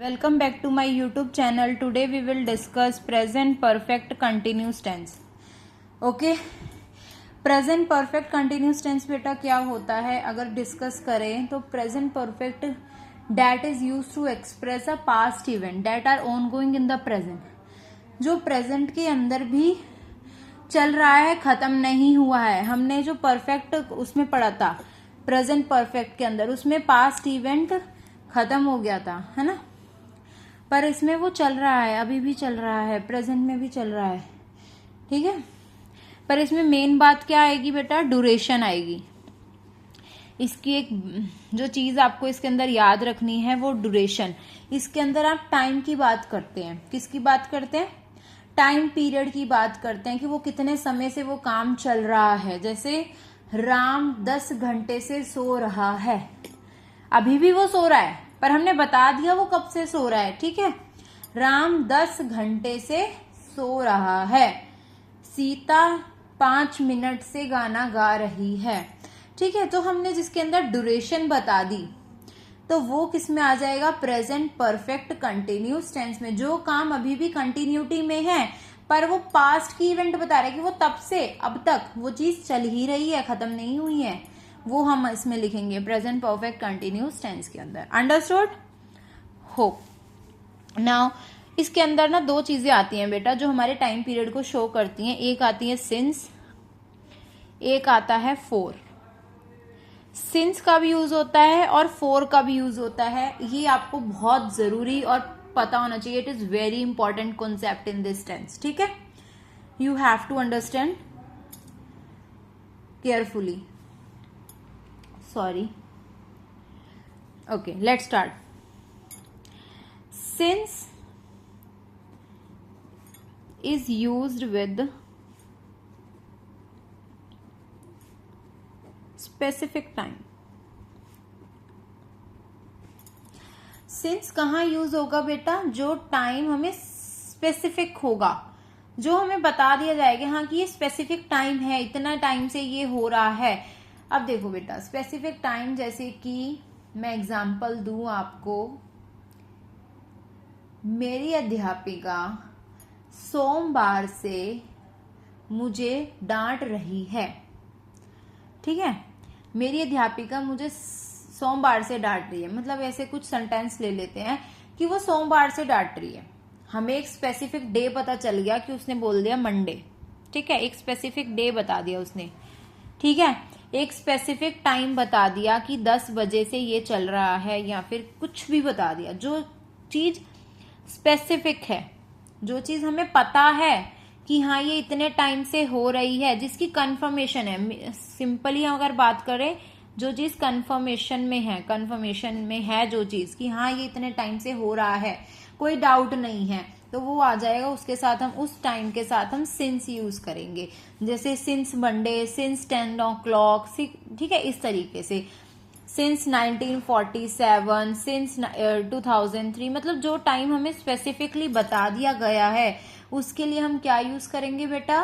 Welcome back to my YouTube channel. Today we will discuss present perfect continuous tense. Okay, present perfect continuous tense बेटा क्या होता है अगर discuss करें तो present perfect that is use to express a past event that are ongoing in the present, जो present के अंदर भी चल रहा है, खत्म नहीं हुआ है. हमने जो परफेक्ट उसमें पढ़ा था प्रेजेंट परफेक्ट के अंदर, उसमें पास्ट इवेंट खत्म हो गया था, है ना, पर इसमें वो चल रहा है, अभी भी चल रहा है, प्रेजेंट में भी चल रहा है. ठीक है, पर इसमें मेन बात क्या आएगी बेटा, ड्यूरेशन आएगी. इसकी एक जो चीज आपको इसके अंदर याद रखनी है वो ड्यूरेशन. इसके अंदर आप टाइम की बात करते हैं. किसकी बात करते हैं? टाइम पीरियड की बात करते हैं कि वो कितने समय से वो काम चल रहा है. जैसे राम 10 घंटे से सो रहा है, अभी भी वो सो रहा है, पर हमने बता दिया वो कब से सो रहा है. ठीक है, राम 10 घंटे से सो रहा है. सीता 5 मिनट से गाना गा रही है. ठीक है, तो हमने जिसके अंदर ड्यूरेशन बता दी तो वो किस में आ जाएगा, प्रेजेंट परफेक्ट कंटिन्यूस टेंस में. जो काम अभी भी कंटिन्यूटी में है पर वो पास्ट की इवेंट बता रहा है कि वो तब से अब तक वो चीज चल ही रही है, खत्म नहीं हुई है, वो हम इसमें लिखेंगे प्रेजेंट परफेक्ट कंटिन्यूस टेंस के अंदर. अंडरस्टूड? होप. नाउ इसके अंदर ना दो चीजें आती हैं बेटा जो हमारे टाइम पीरियड को शो करती हैं. एक आती है सिंस, एक आता है फोर. सिंस का भी यूज होता है और फोर का भी यूज होता है. ये आपको बहुत जरूरी और पता होना चाहिए. It is very important concept in this tense. ठीक है, you have to understand carefully. Sorry. Okay, let's start. Since is used with specific time. Since कहाँ यूज होगा बेटा, जो टाइम हमें स्पेसिफिक होगा, जो हमें बता दिया जाएगा हाँ कि ये स्पेसिफिक टाइम है, इतना टाइम से ये हो रहा है. अब देखो बेटा, स्पेसिफिक टाइम जैसे कि मैं एग्जांपल दूं आपको, मेरी अध्यापिका सोमवार से मुझे डांट रही है. ठीक है, मेरी अध्यापिका मुझे सोमवार से डांट रही है, मतलब ऐसे कुछ सेंटेंस ले लेते हैं कि वो सोमवार से डांट रही है. हमें एक स्पेसिफिक डे पता चल गया कि उसने बोल दिया मंडे. ठीक है, एक स्पेसिफिक डे बता दिया उसने. ठीक है, एक स्पेसिफिक टाइम बता दिया कि 10 बजे से ये चल रहा है, या फिर कुछ भी बता दिया. जो चीज स्पेसिफिक है, जो चीज हमें पता है कि हाँ ये इतने टाइम से हो रही है, जिसकी कंफर्मेशन है. सिंपली अगर बात करें, जो चीज कंफर्मेशन में है जो चीज कि हाँ ये इतने टाइम से हो रहा है, कोई डाउट नहीं है, तो वो आ जाएगा. उसके साथ हम उस टाइम के साथ हम सिंस यूज करेंगे. जैसे सिंस मंडे, सिंस 10 o'clock. ठीक है, इस तरीके से सिंस 1947, सिंस 2003. मतलब जो टाइम हमें स्पेसिफिकली बता दिया गया है उसके लिए हम क्या यूज करेंगे बेटा,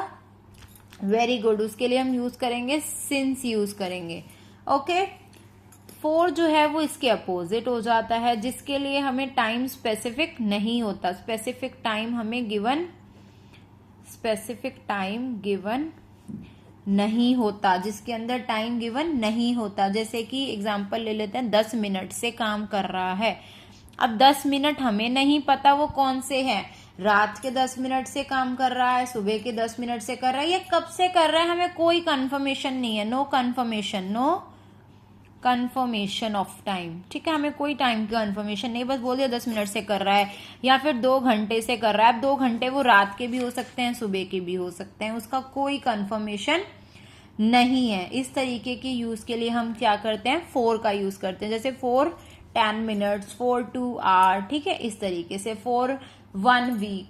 वेरी गुड, उसके लिए हम यूज करेंगे सिंस यूज करेंगे. ओके, फोर जो है वो इसके अपोजिट हो जाता है, जिसके लिए हमें टाइम स्पेसिफिक नहीं होता. स्पेसिफिक टाइम गिवन नहीं होता, जिसके अंदर टाइम गिवन नहीं होता. जैसे कि एग्जांपल ले लेते हैं, 10 मिनट से काम कर रहा है. अब 10 मिनट हमें नहीं पता वो कौन से हैं, रात के 10 मिनट से काम कर रहा है, सुबह के 10 मिनट से कर रहा है, ये कब से कर रहा है हमें कोई कंफर्मेशन नहीं है. No confirmation of time. ठीक है, हमें कोई टाइम की कन्फर्मेशन नहीं, बस बोल दिया 10 मिनट से कर रहा है या फिर 2 घंटे से कर रहा है. अब 2 घंटे वो रात के भी हो सकते हैं, सुबह के भी हो सकते हैं, उसका कोई कन्फर्मेशन नहीं है. इस तरीके के यूज के लिए हम क्या करते हैं, 4 का यूज करते हैं. जैसे 4 10 मिनट्स, 4 2 आवर. ठीक है, इस तरीके से 4 1 वीक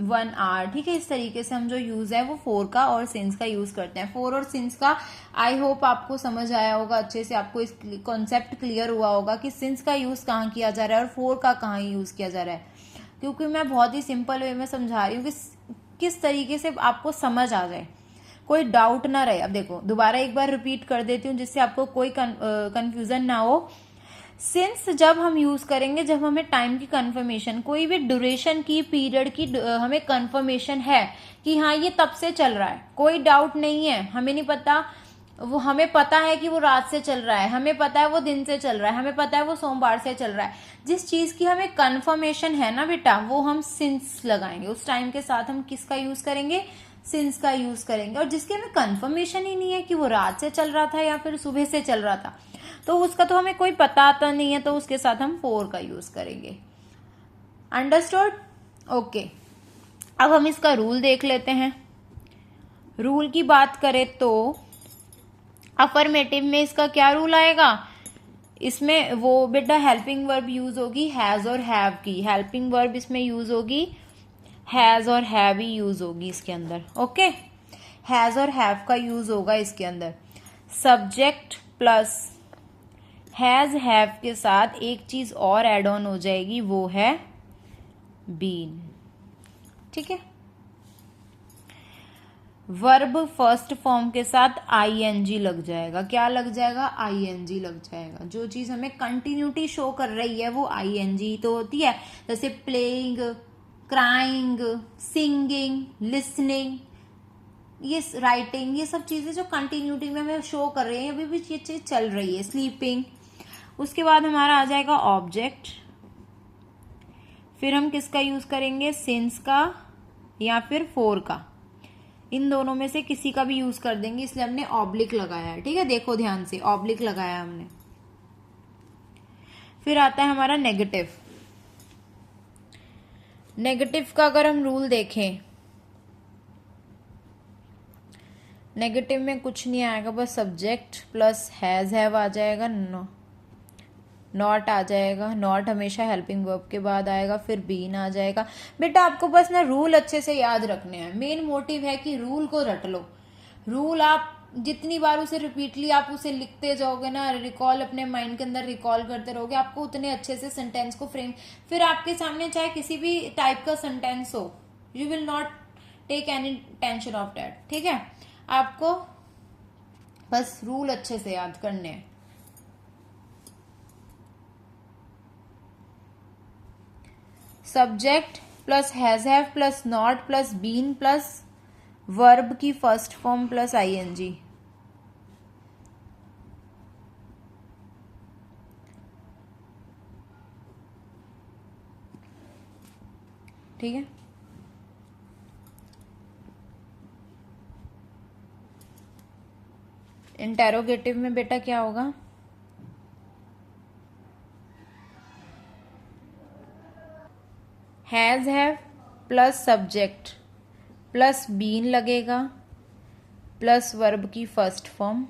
1 आवर. ठीक है, इस तरीके से हम जो यूज है वो 4 का और सिंस का यूज करते हैं. 4 और सिंस का आई होप आपको समझ आया होगा अच्छे से, आपको इस कॉन्सेप्ट क्लियर हुआ होगा कि सिंस का यूज कहाँ किया जा रहा है और 4 का कहाँ यूज किया जा रहा है. क्योंकि मैं बहुत ही सिंपल वे में समझा रही हूँ कि किस तरीके से आपको समझ आ जाए, कोई डाउट ना रहे. अब देखो, दोबारा एक बार रिपीट कर देती हूँ जिससे आपको कोई कंफ्यूजन ना हो. सिंस जब हम यूज करेंगे जब हमें टाइम की कंफर्मेशन, कोई भी ड्यूरेशन की, पीरियड की हमें कंफर्मेशन है कि हाँ ये तब से चल रहा है, कोई डाउट नहीं है, हमें नहीं पता, वो हमें पता है कि वो रात से चल रहा है, हमें पता है वो दिन से चल रहा है, हमें पता है वो सोमवार से चल रहा है, जिस चीज की हमें कंफर्मेशन है ना बेटा, वो हम सिंस लगाएंगे। उस टाइम के साथ हम किसका यूज करेंगे? सिंस का यूज करेंगे। और जिसकी हमें कंफर्मेशन ही नहीं है कि वो रात से चल रहा था या फिर सुबह से चल रहा था, तो उसका तो हमें कोई पता आता नहीं है, तो उसके साथ हम फोर का यूज करेंगे। अंडरस्टूड? ओके, अब हम इसका रूल देख लेते हैं। रूल की बात करें तो अफर्मेटिव में इसका क्या रूल आएगा? इसमें वो बेटा हेल्पिंग वर्ब यूज होगी हैज और हैव की। हेल्पिंग वर्ब इसमें यूज होगी हैज और हैव ही यूज होगी इसके अंदर। ओके, हैज और हैव का यूज होगा इसके अंदर। सब्जेक्ट प्लस हैज हैव के साथ एक चीज और एड ऑन हो जाएगी, वो है बीन। ठीक है, वर्ब फर्स्ट फॉर्म के साथ आईएनजी लग जाएगा। क्या लग जाएगा? आईएनजी लग जाएगा। जो चीज हमें कंटिन्यूटी शो कर रही है वो आईएनजी तो होती है, जैसे प्लेइंग, क्राइंग, सिंगिंग, लिसनिंग, ये राइटिंग, ये सब चीजें जो कंटिन्यूटी में हमें शो कर रही है, अभी भी ये चीज चल रही है। स्लीपिंग, उसके बाद हमारा आ जाएगा ऑब्जेक्ट, फिर हम किसका यूज करेंगे? सिंस का या फिर फोर का, इन दोनों में से किसी का भी यूज कर देंगे, इसलिए हमने ऑब्लिक लगाया है। ठीक है, देखो ध्यान से, ऑब्लिक लगाया हमने। फिर आता है हमारा नेगेटिव। नेगेटिव का अगर हम रूल देखें, नेगेटिव में कुछ नहीं आएगा, बस सब्जेक्ट प्लस हैज हैव आ जाएगा, नॉट आ जाएगा। नॉट हमेशा हेल्पिंग वर्ब के बाद आएगा, फिर बीन आ जाएगा। बेटा आपको बस ना रूल अच्छे से याद रखने हैं। मेन मोटिव है कि रूल को रट लो। रूल आप जितनी बार उसे रिपीटली आप उसे लिखते जाओगे ना, रिकॉल अपने माइंड के अंदर रिकॉल करते रहोगे, आपको उतने अच्छे से सेंटेंस को फ्रेम, फिर आपके सामने चाहे किसी भी टाइप का सेंटेंस हो, you will not take any tension of that. ठीक है, आपको बस रूल अच्छे से याद करने हैं। Subject plus has have plus not plus been plus verb की फर्स्ट फॉर्म प्लस आईएनजी। ठीक है, इंटेरोगेटिव में बेटा क्या होगा? Has have plus subject plus been लगेगा प्लस वर्ब की फर्स्ट फॉर्म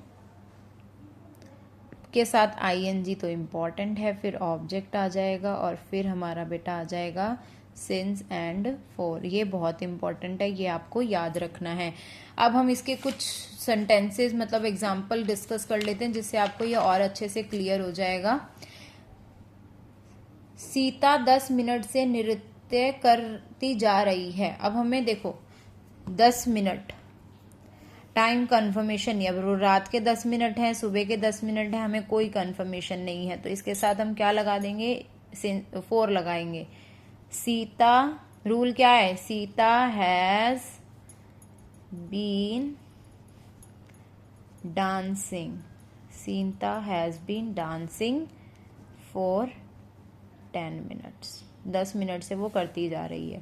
के साथ आईएनजी तो इम्पॉर्टेंट है, फिर ऑब्जेक्ट आ जाएगा और फिर हमारा बेटा आ जाएगा सिंस एंड फोर। ये बहुत इंपॉर्टेंट है, ये आपको याद रखना है। अब हम इसके कुछ सेंटेंसेस मतलब एग्जाम्पल डिस्कस कर लेते हैं, जिससे आपको ये और अच्छे से क्लियर हो जाएगा। सीता 10 मिनट से नृत्य करती जा रही है। अब हमें देखो 10 मिनट टाइम कंफर्मेशन नहीं, अब रात के 10 मिनट है, सुबह के 10 मिनट है, हमें कोई कंफर्मेशन नहीं है, तो इसके साथ हम क्या लगा देंगे? फोर लगाएंगे। सीता, रूल क्या है? Sita has been dancing, Sita has been dancing for 10 minutes. 10 minute से वो करती जा रही है।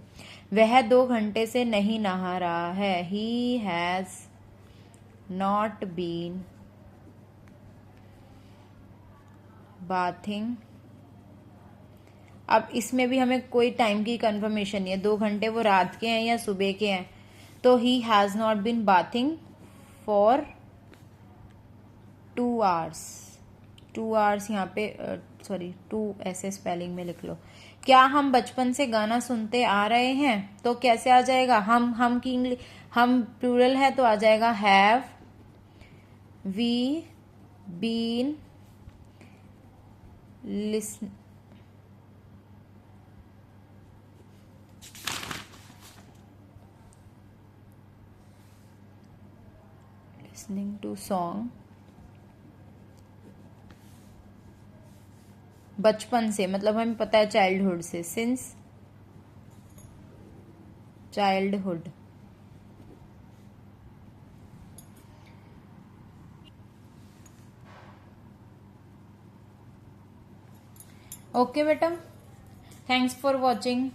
वह 2 घंटे से नहीं नहा रहा है। He has not been bathing. अब इसमें भी हमें कोई टाइम की कंफर्मेशन नहीं है, 2 घंटे वो रात के हैं या सुबह के हैं, तो he has not been bathing for 2 hours. 2 hours यहाँ पे सॉरी 2 ऐसे स्पेलिंग में लिख लो। क्या हम बचपन से गाना सुनते आ रहे हैं? तो कैसे आ जाएगा? हम की इंग्लिश, हम प्लूरल है तो आ जाएगा have we been listening to song बचपन से, मतलब हमें पता है चाइल्डहुड से, सिंस चाइल्डहुड। ओके बेटा, थैंक्स फॉर वॉचिंग।